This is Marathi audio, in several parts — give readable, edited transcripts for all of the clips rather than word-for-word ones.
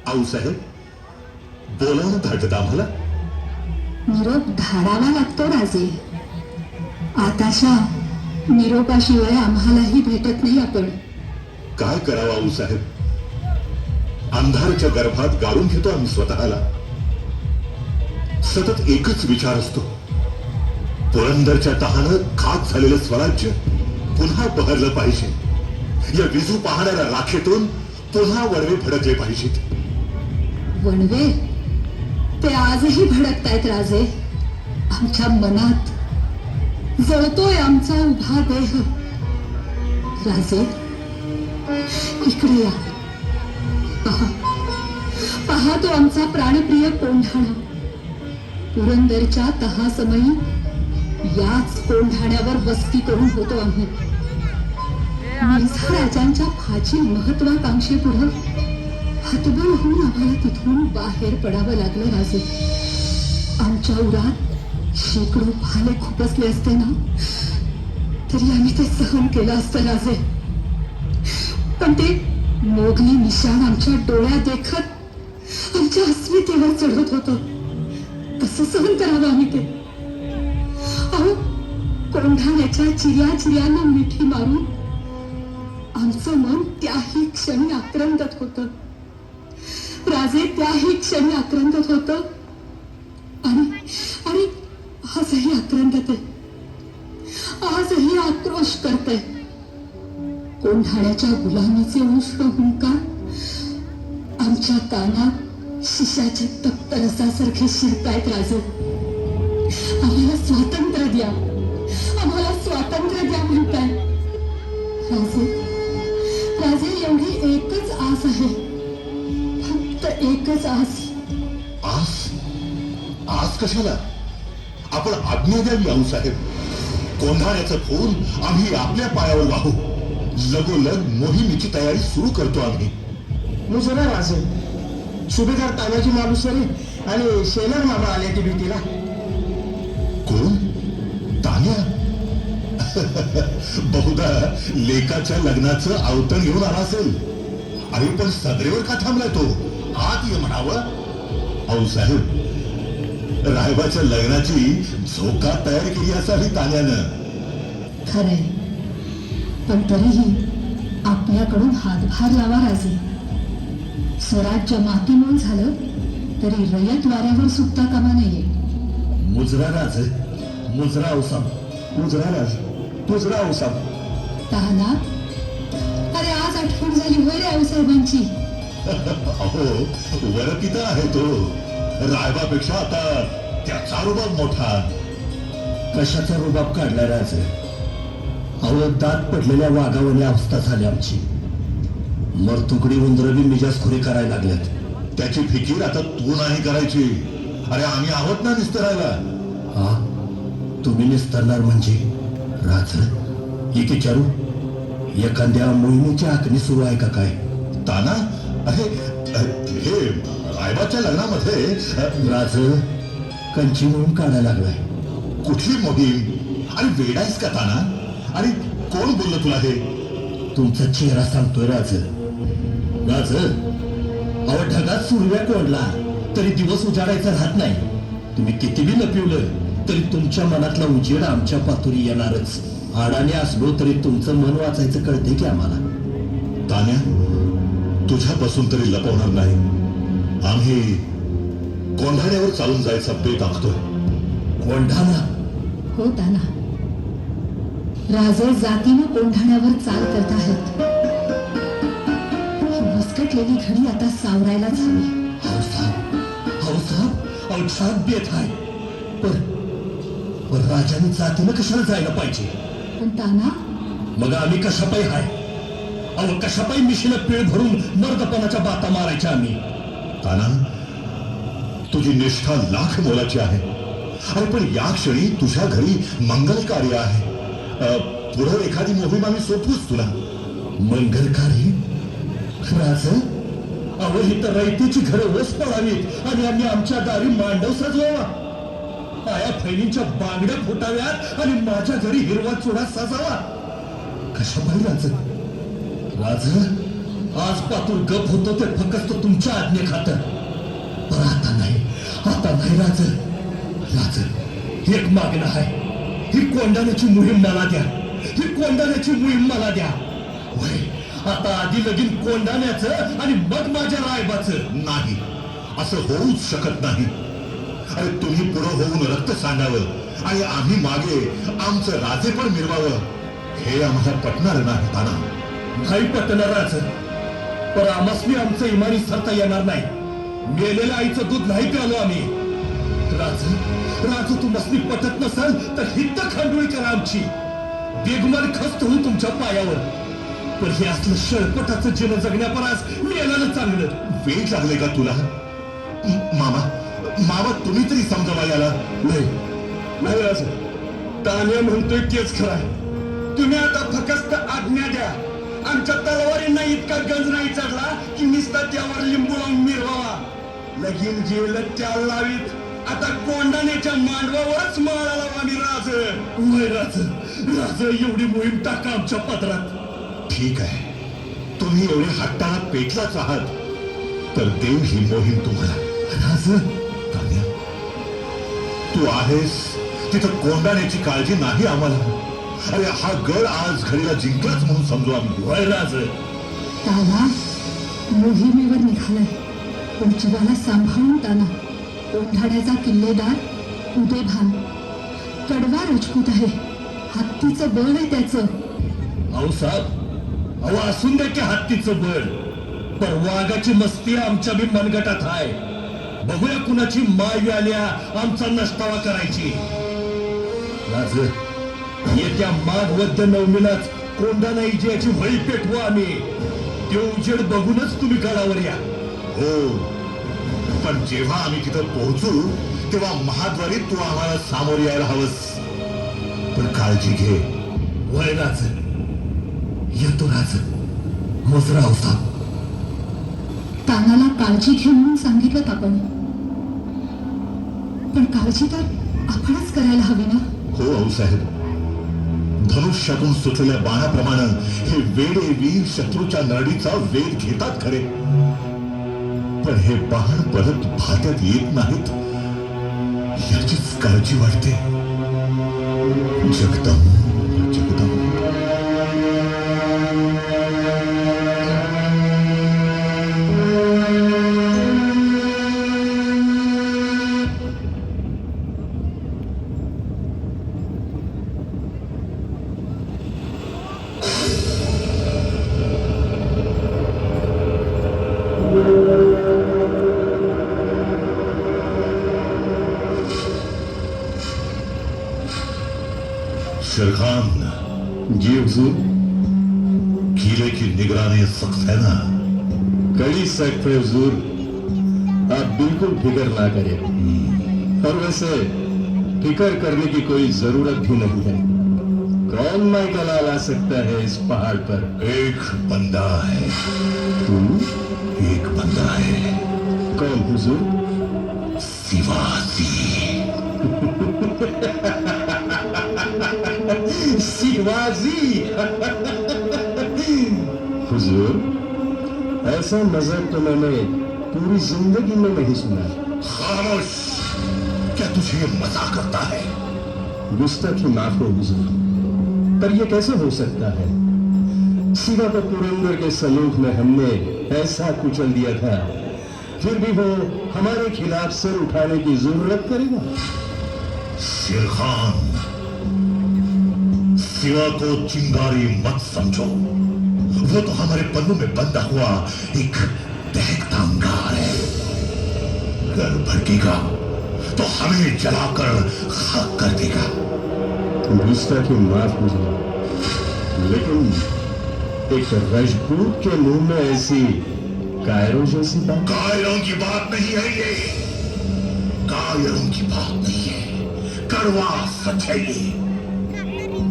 आऊसाहेब, बोलावणं धाडत आम्हाला. निरोप धाडावा लागतो राजे. आताशा निरोपाशिवाय आम्हालाही भेटत नाही आपण. काय करावं आऊसाहेब? अंधारच्या गर्भात गाळून घेतो आम्ही स्वतःला. सतत एकच विचार असतो, पुरंदरच्या तहानं खाक झालेलं स्वराज्य पुन्हा बहरलं पाहिजे. या विजू पाहणाऱ्या राखेतून पुन्हा वणवे भडकले पाहिजेत. वणवे ते आजही भडकतायत राजे. आमच्या मनात जळतोय आमचा उभा देह. राजे, इकडे या. पहा तो आमचा प्राणप्रिय कोंढाणा. पुरंदरच्या तहासमयी याच कोंढाण्यावर वस्ती करून होतो आम्ही. मिर्झा राजांच्या फाची महत्वाकांक्षेपुढं हतबल होऊन आम्हाला तिथून बाहेर पडावं लागलं राजे. आमच्या उरात शेकडो भाले खुपसले असते ना, तरी आम्ही ते सहन केलं असतं राजे. पण ते मोगली निशाण आमच्या डोळ्यात देखत आमच्या अस्मितेवर चढत होतं. कसं सहन करावं आम्ही ते? अहो, कोंढाण्याच्या चिऱ्या चिऱ्यांना मिठी मारून आमचं मन त्याही क्षणी आक्रंदत होतं राजे. त्याही क्षणी आक्रंदत होतं आणि आजही आक्रंदत आहे. आजही आक्रोश करतंय. कोंढाण्याच्या गुलामीचे उष्ण हुंकार आमच्या कानात शिशाचे तप्त रसासारखे शिरतायत राजे. आम्हाला स्वातंत्र्य द्या, आम्हाला स्वातंत्र्य द्या म्हणताय राजे. राजे, एवढी एकच आस आहे, फक्त एकच आस. आस? आस कशाला? आपण आज्ञा द्यावी आऊसाहेब. कोंढाण्याचं खून आम्ही आपल्या पायावर वाहू. लगोलग मोहिमेची तयारी सुरू करतो आम्ही. मुजरा राजे, सुभेदार तानाजी मालुसरे आणि शेलार मामा आले ती भीतीला. कोण? तान्या? बहुधा लेकाच्या लग्नाचं आवतण घेऊन आला असेल. अरे पण सदरेवर का थांबलाय तो? आत ये म्हणावं. आऊसाहेब, रायबाच्या लग्नाची झोका तयार केली असावी तान्यानं. खरंय, पण तरीही आपल्याकडून हातभार लावा राजे. स्वराज्य मातीमोल झालं तरी रयत वाऱ्यावर सुटता कामा नये. मुजरा राज, मुजरा औसाब, मुजरा राज, मुजरा औसाब. ताना, अरे आज आठवण झाली होय रे आऊसाहेबांची. अहो, वरपिता आहे तो. रायबापेक्षा आता त्याचा रुबाब मोठा. कशाचा रुबाब काढला राज? अहो, दात पडलेल्या वाघावानी अवस्था झाली आमची. मरतुकडी उंदरं बी मिजाजखोरी करायला लागल्यात. त्याची फिकीर आता तू नाही करायची. अरे आम्ही आहोत ना निस्तरायला. हा, तुम्ही निस्तरणार म्हणजे? राज, एक विचारू, एखाद्या मोहिमेची आखणी सुरू आहे का काय? ताना, अरे हे रायबाच्या लग्नामध्ये राज, कंची मोहीम काढायला लागलाय. कुठली मोहीम? अरे वेडायस का ताना? आणि कोण बोललं तुला हे? तुमचा चेहरा सांगतोय राज. राज, अहो, ढगात सूर्य कोंडला तरी दिवस उजाडायचा राहत नाही. तुम्ही किती बी लपिवलं तरी तुमच्या मनातला उजेड आमच्या पातुरी येणारच. आडाने असलो तरी तुमचं मन वाचायचं कळते की आम्हाला. तान्या, तुझ्यापासून तरी लपवणार नाही. आम्ही कोंढाण्यावर चालून जायचा बेत आखतोय. कोंढाणा? हो ताना, राजे जातीनं कोंढाण्यावर चाल करत आहेत. ही विस्कटलेली घडी आता सावरायलाच हवी. छान बेत आहे. पण राजाने जातीनं कशाला जायला पाहिजे? पण ताना, मग आम्ही कशापायी हाय? अहो, कशापायी मिशीला पीळ भरून मर्दपणाच्या बाता मारायच्या आम्ही? ताना, तुझी निष्ठा लाख मोलाची आहे. अरे पण या क्षणी तुझ्या घरी मंगल कार्य आहे. पुढे एखादी मोहीम आम्ही सोपवूच तुला. मंगलकारी? राज, अहो, ही तर रयतेची घरं ओस पडावीत आणि आम्ही आमच्या दारी मांडव सजवावा. पाया फैनींच्या बांगड्या फुटाव्यात आणि माझ्या घरी हिरवा चुडा सजावा. कशापायी राज? राज, आज पातूर गप होतो ते फक्त तुमच्या आज्ञे खातर. पण आता नाही राज. एक मागणं आहे. ही कोंडाण्याची मोहीम मला द्या. होय, आता आधी लगीन कोंडाण्याचं आणि मग माझ्या रायबाचं. नाही, असं होऊच शकत नाही. अरे तुम्ही पुढं होऊन रक्त सांडावं आणि आम्ही मागे आमचं राजे पण मिरवावं, हे आम्हाला पटणार नाही ताना. नाही पटणारच. पण आमसनी आमचं इमानी सरता येणार नाही. मेलेल्या आईचं दूध नाही प्यालो आम्ही. राजू तुम्हाला पटत नसाल तर हित्त खांडोळी करा आमची. बेगुमान खस्त होऊ तुमच्या पायावर. पण हे असलं शळपटाचं जीवन जगण्यापरास मेल्यानं चांगलं. वेळ लागले का तुला? मामा तुम्ही तरी समजावा याला. नाही राजू, तान्या म्हणतोय तेच खरं आहे. तुम्ही आता फक्त आज्ञा द्या. आमच्या तलवारींना इतका गंज नाही चढला की नुसता त्यावर लिंबू लावून मिरवावा. लगीन गेलं त्या लावीत. आता कोंडाण्याच्या मांडवावरच माळा लावा आम्ही राज एवढी मोहीम टाका आमच्या पदरात. ठीक आहे, तुम्ही एवढे हट्टाला पेटलाच आहात तर देव ही मोहीम तुम्हाला. राज, तान्या, तू आहेस तिथं कोंडाण्याची काळजी नाही आम्हाला. अरे हा गड आज घडीला जिंकलाच म्हणून समजू आम्ही. होय राज. ताना मोहिमेवर निघालाय, पण जीवाला सांभाळून ताना. ओंढाण्याचा किल्लेदार उदयभान कडवा राजपूत आहे. हत्तीचं बळ आहे त्याचं. अहो साहेब, असून द्या की हत्तीचं बळ. पण वाघाची मस्ती आमच्या बी मनगटात आहे. बघूया कुणाची माय आल्या आमचा नष्टावा करायची. राज, येत्या माघ वद्य नवमीलाच कोंडाणा इजयाची वळी पेटवू आम्ही. ते उजेड बघूनच तुम्ही गडावर या. हो, पण जेव्हा आम्ही तिथं पोहोचू तेव्हा महाद्वारी तू आम्हाला सामोर यायला हवंस. पण काळजी घे. वय राज, येतो राज. मोजरा होता. तानाला काळजी घे म्हणून सांगितलं आपण, पण काळजी तर आपणच करायला हवी ना. हो आऊसाहेब, धनुष्यातून सुटलेल्या बाणाप्रमाणे हे वेडे वीर शत्रूच्या नरडीचा वेध घेतात खरे, पण हे बाण परत भात्यात येत नाहीत याचीच काळजी वाटते. जगदंब जगदंब. शेरखान जी हुजूर. किले की निगरानी सख्त है ना? कड़ी सख्त है हुजूर, आप बिल्कुल फिक्र ना करें. और वैसे फिक्र करने की कोई जरूरत भी नहीं है. कौन माइकला ला सकता है इस पहाड़ पर? एक बंदा है. एक बंदा है. कौन हुजूर? शिवाजी. शिवाजी. हुजूर, ऐसा मजाक तो मैंने पूरी जिंदगी में नहीं सुना. खामोश. क्या तुझे ये मजाक करता है? गुस्ताखी माफ हो हुजूर, पर यह कैसे हो सकता है? शिवा को पुरंदर के सलूक में हमने ऐसा कुचल दिया था, फिर भी वो हमारे खिलाफ सर उठाने की जरूरत करेगा? शेरखान, शिवा को चिंगारी मत समझो. वो तो हमारे पन्नों में बंधा हुआ एक दहकता अंगार है. घर भड़केगा तो हमें जलाकर खाक कर देगा. गुस्ताखी माफ मुझे, लेकिन एक राजपूत के मुंह में ऐसी कायरों जैसी बात. कायरों की बात नहीं है ये. कायरों की बात नहीं है, कड़वा सच है ये.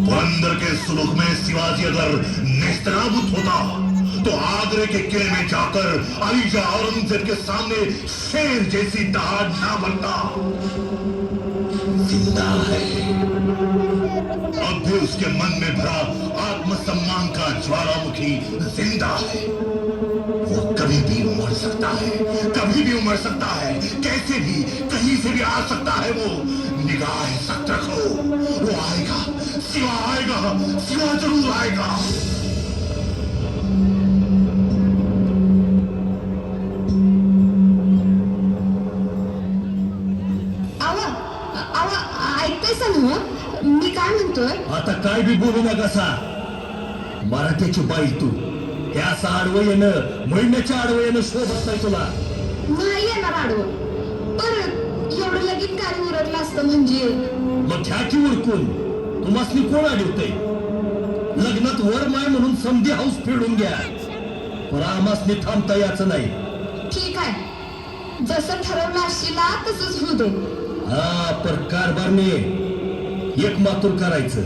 पुरंदर के सुलूक में शिवाजी अगर नेस्तनाबूद होता तो आगरे के किले में जाकर अलीजा औरंगजेब के सामने शेर जैसी दहाड़ ना बनता. जिंदा है. अब भी उसके मन में भरा आत्मसम्मान का ज्वालामुखी जिंदा है. सकता है, कभी भी उमड़ सकता है, कैसे भी कहीं से भी आ सकता है वो। निगाह सख्त रखो, वो आएगा, शिवा आएगा, शिवा जरूर आएगा। आवा आवा ऐकतायसा ना मी काय म्हणतोय? आता काय बी बोलू नकासा. मराठ्याची बाई तू हे असं आडवं येणं, महिन्याच्या आडवं येणं शोभत नाही तुला. नाही येणार आडवं, परत एवढं लगीन काय उरकलं असतं म्हणजे. मग घ्या की उरकून. तुम्हासनी कोण आडवतंय? लग्नात वर माय म्हणून समधी हाऊस फेडून घ्या, पण आमासनी थांबता याचं नाही. ठीक आहे, जसं ठरवलं असशीला तसंच होऊ दे. हा, पर कारभारने एक मातूर करायचं.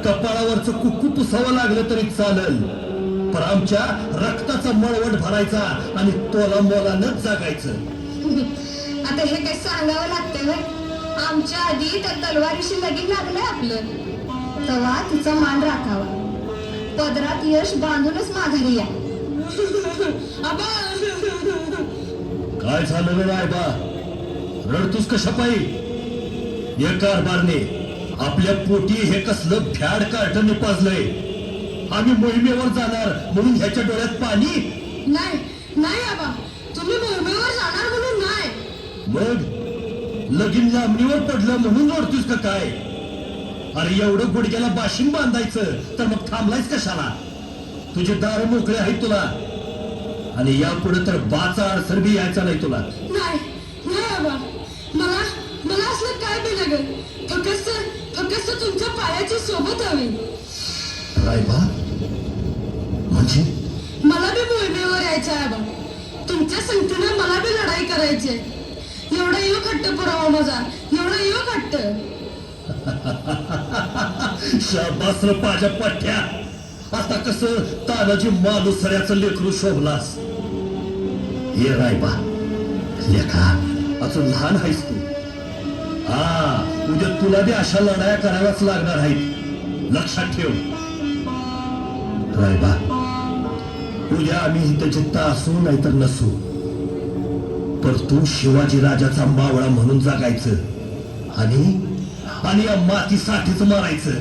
कपाळावरचं कुक्कू पुसावं लागलं तरी चालल, पण आमच्या रक्ताचा मळवट भरायचा आणि तोला मोलानच जगायचं. आता हे काय सांगावं लागतं व्हय? आमच्या आधी त्या तलवारीशी लगीन लागलंय आपलं, तेव्हा तिचा मान राखावा. पदरात यश बांधूनच माघारी या. काय झालं रे रायबा? रडतूस कशा पायी? या कारभारने आपल्या पोटी हे कसलं फॅड कार्टन निपाजलंय. आम्ही मोहिमेवर जाणार म्हणून ह्याच्या डोळ्यात पाणी? नाही नाही बाबा, तुम्ही मोहिमेवर जाणार म्हणून नाही. मग लगीन लांबणीवर पडलं म्हणून रडतोस का काय? अरे एवढं गुडघ्याला बाशिंग बांधायचं तर मग थांबलायच कशाला? तुझे दार मोकळे आहेत तुला, आणि यापुढे तर बाचा अडसर बी यायचा नाही तुला. नाही नाही बाबा, मला मला असलं काय बी लागेल, फक्त तुमच्या पायाची सोबत हवी. रायबा म्हणजे? मला बी मोहिमेवर यायचं आहे बाबा. तुमच्या संगतीनं मला बी लढाई करायची आहे. एवढा योग हट्ट पुरावा माझा, एवढा योग हट्ट. शाबास रे पाजा पठ्या. आता कसं तानाजी मालुसऱ्याचं लेकरू शोभलास. हे रायबा लेखा, अजून लहान आहेस तू. हा, उद्या तुला बी अशा लढाया कराव्याच लागणार आहेत, लक्षात ठेव. रायबा, उद्या आम्ही इथं जिद्द असू नाहीतर नसू, तर तू शिवाजी राजाचा मावळा म्हणून जगायचं आणि या मातीसाठीच मारायचं.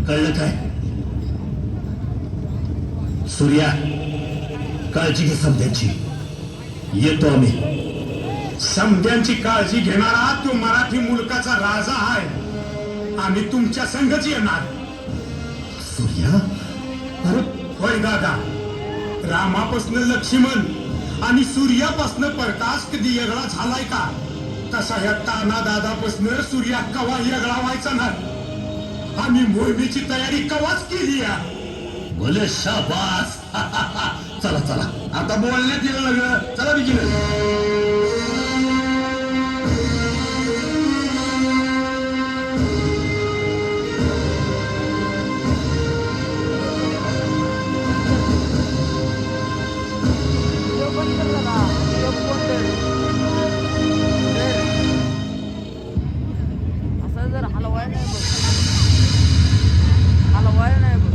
कळलं काय? सूर्या, काळजी घे समध्यांची. येतो आम्ही. समध्यांची काळजी घेणारा तो मराठी मुलकाचा राजा आहे. आम्ही तुमच्या संघच येणार. सूर्या, अरे होय दादा, रामापासनं लक्ष्मण आणि सूर्यापासनं प्रकाश कधी वेगळा झालाय का? तसा ह्या ताना दादापासनं सूर्या कवा वेगळा व्हायचा नाही. आम्ही मोहिमेची तयारी कवाच केली आहे. बोले शाबास. चला चला, आता बोलण्यात येईल लगं. चला बिगिन. असं जर हलवाय नाही बघ, हलवाय नाही बघ.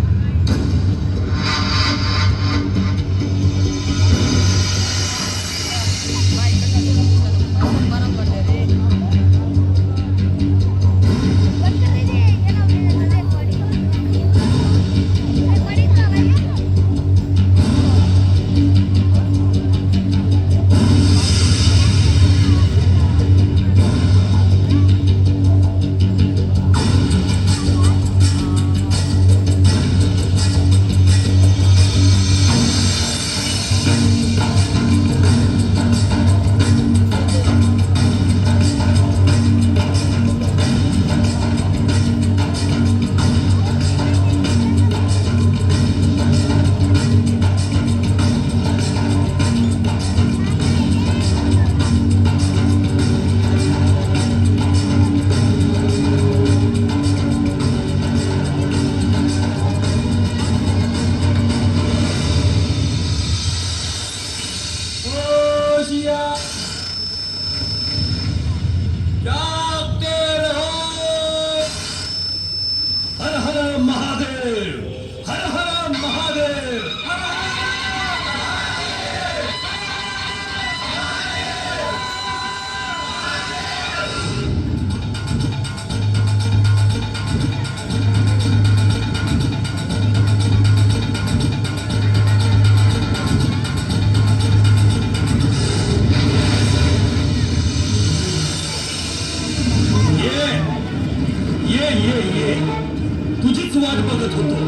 होतो.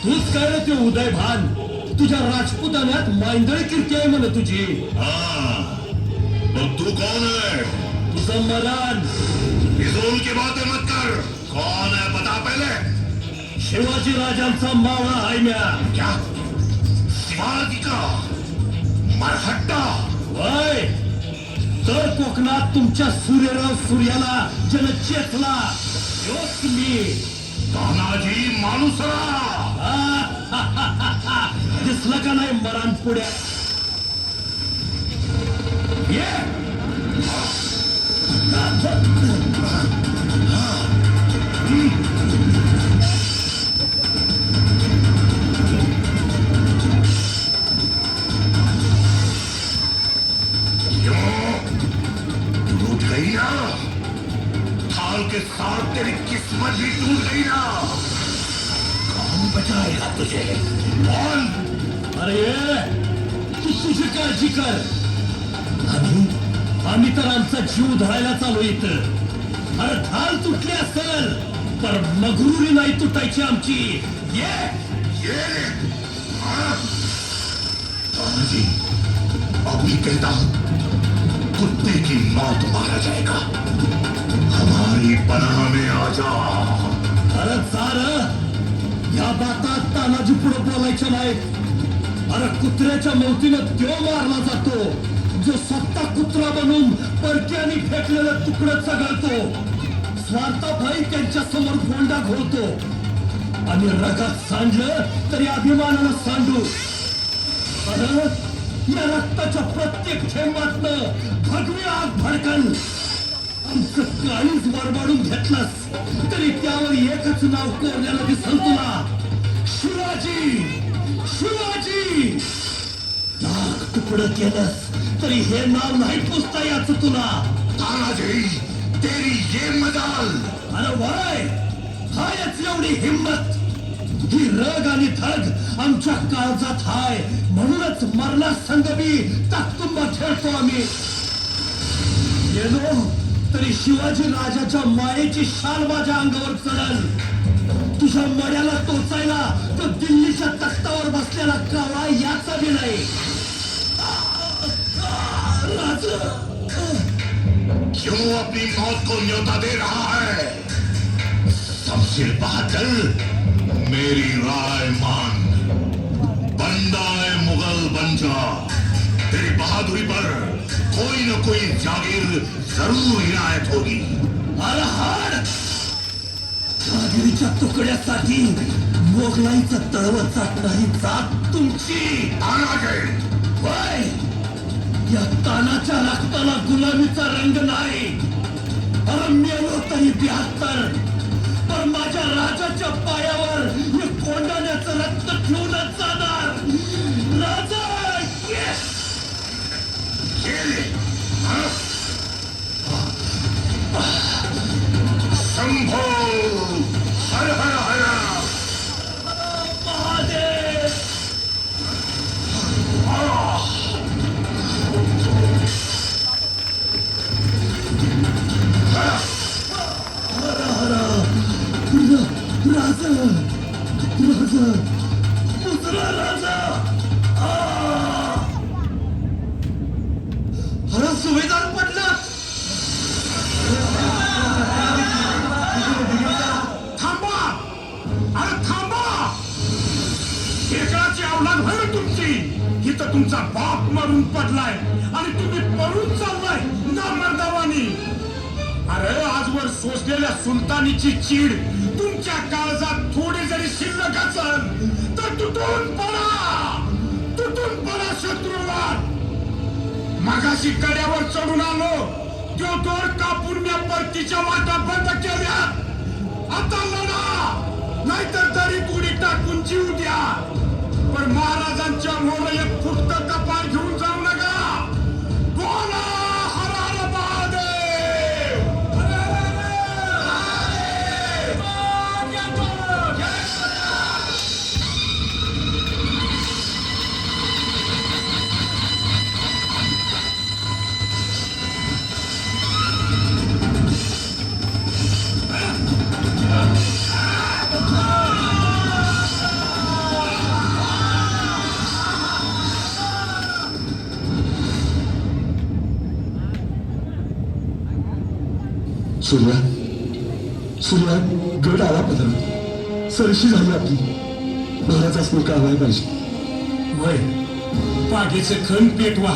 तूच काय रे ते उदयभान? तुझ्या राजपुतान्यात मांदळी कीर्ती आहे म्हण तुझी. हाँ, मग तू कौन है? तुझं मरण फिजूल की बातें मत कर. कौन है बता पहले. शिवाजी राजांचा मावळा आहे म्या. क्या शिवाजी का मरहट्टा? वय तर कोकणात तुमच्या सूर्यराव सूर्याला जन चेतला योच मी. तानाजी मालुसरा. दिसलं का नाही मरण पुढ्या? ये टूट गई ना. थाल के साथ तेरी किस्मत भी टूट गई ना. कौन बचाएगा तुझे? कौन? अरे तू तुझी काळजी कर. आम्ही तर आमचा जीव धरायला चालू इथं. अरे ढाल तुटली असेल तर मगरुरी नाही तुटायची आमची. ये हाँ? तानाजी अभी कहता हूं कुत्ते की मौत मारा जाएगा. हमारी पनाह में आ जा. अरे चार या बातात तानाजी पुढे बोलायच्या नाहीत. अरे कुत्र्याच्या मौतीनं त्यो मारला जातो जो स्वतः कुत्रा बनून परक्याने फेकलेलं तुकडं चघळतो. स्वार्थाभाई त्यांच्या समोर गोंडा घोळतो. आणि रगात सांडलं तरी अभिमानानं सांडू. अरे या रक्ताच्या प्रत्येक थेंबातनं भगवी आग भडकन. आमचं काळीच वरबाडून घेतलंस तरी त्यावर एकच नाव कोरल्याला दिसल तुला. शिवाजी. शिवाजी. दाग तुकडं केलंस तरी हे नाव नाही पुसता याचं तुला. तानाजी तेरी ये मजाल. अरे वय हायच एवढी हिंमत. ही रग आणि थग आमच्या काळजात हाय म्हणूनच मरला संगबी ताकतुंबा खेळतो आम्ही. गेलो तरी शिवाजी राजाच्या मायेची शाल माझ्या अंगावर चढल. तुझ्या मड्याला टोचायला तो दिल्लीच्या तख्तावर बसलेला कावळा याचा बी नाही. क्यों अपनी मौत को न्योता दे रहा है? शमशीर बहादुर मेरी राय मान. बंदा मुगल बन जा. तेरी बहादुरी पर कोई न कोई जागीर जरूर इनायत होगी. अरे हाड जहागिरीच्या तुकड्यासाठी मोगलाईचं तळवत चाटणारी जात तुमची. तानाजी वय या तानाच्या रक्ताला गुलामीचा रंग नाही. अरे मेलो तरी 72 पण माझ्या राजाच्या पायावर हे कोंडाण्याचं रक्त ठेवूनच जाणार. राजा yes! शंभो हर हर हर. महादेव. राजा राजा दुसरा राजा. अरे सुभेदार पडला. थांबा. अरे थांबा. एकराची अवलाद होय रे तुमची. इथं तुमचा बाप मरून पडलाय आणि तुम्ही पळून चाललाय नामर्दावानी. अरे आजवर सोसलेल्या सुलतानीची चीड तुमच्या काळजात थोडी जरी शिल्लक असेल तर तुटून पडा शत्रूवर. मगाशी कड्यावर चढून आलो तो दोर कापून म्या परतीच्या वाटा बंद केल्या. आता लढा नाहीतर तरी तुडी टाकून जीव द्या. पण महाराजांच्या मोर एक फुटत कपाळ घेऊन जाऊ नका. बोला हर हर महादेव. सूर्या सूर्या गड आला पदरात सरशी झाली आपली महाराजाच मी काढायला पाहिजे वय पागीचे खण पेटवा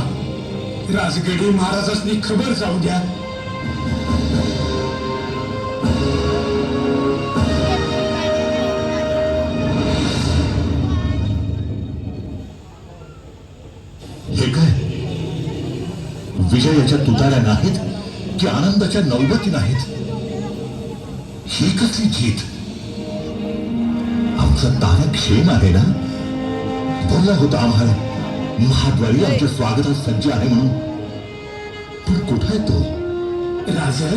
राजगडी महाराजांनी खबर जाऊ द्या हे काय विजयाच्या तुताऱ्या नाहीत की आनंदाच्या नौबती नाहीत ही कसली जीत आमचा तारा क्षेम आहे ना बोलला होता आम्हाला महाद्वारी आमच्या स्वागतास सज्ज आहे म्हणून पण कुठे आहे तो राजा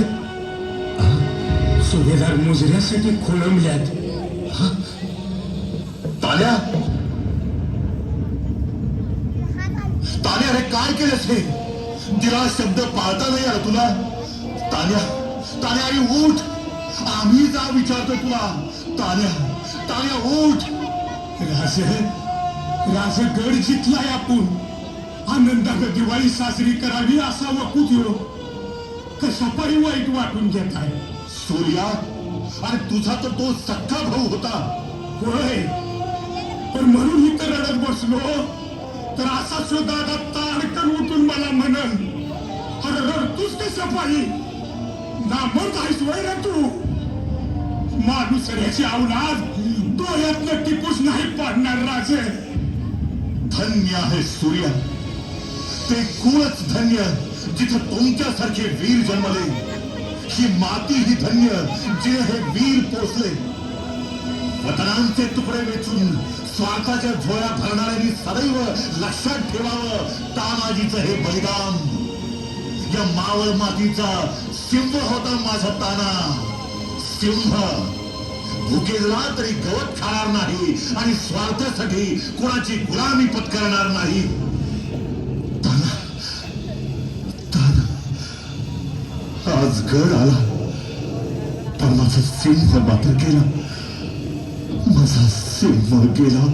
सुभेदार मुजऱ्यासाठी खोळंबल्यात तान्या तान्या रे काय केलंस हे तिला शब्द पाळता नाही आला तुला तान्या तान्या अरे उठ आम्ही जा विचारतो तुला तान्या तान्या उठ राज गड जिंकलाय आपण आनंदानं दिवाळी साजरी करावी असा वकूत हो कशा परी वाईट वाटून घेत आहे सूर्या अरे तुझा तर तो सख्खा भाऊ होता होय पण म्हणून इथं रडत बसलो तर असा दादा ताडकन उठून मला म्हणल अरे रडतोस कशा पायी नामर्द आहेस वय रे तू माणूसऱ्याची अवलाद डोळ्यातनं टिपूस नाही पाडणार राजे धन्य आहे सूर्या ते कुळच धन्य जिथं तुमच्यासारखे वीर जन्मले ही माती ही धन्य जे हे वीर पोचले वतनांचे तुकडे वेचून स्वार्थाच्या झोळ्या भरणाऱ्यांनी सदैव लक्षात ठेवावं तानाजीचं हे बलिदान या मावळ मातीचा सिंह होता माझा ताना सिंह भुकेला तरी गवत खाणार नाही आणि स्वार्थासाठी कोणाची गुलामी पत्करणार नाही ताना ताना आज गड आला पण माझा सिंह मात्र गेला माझा सिंह गेला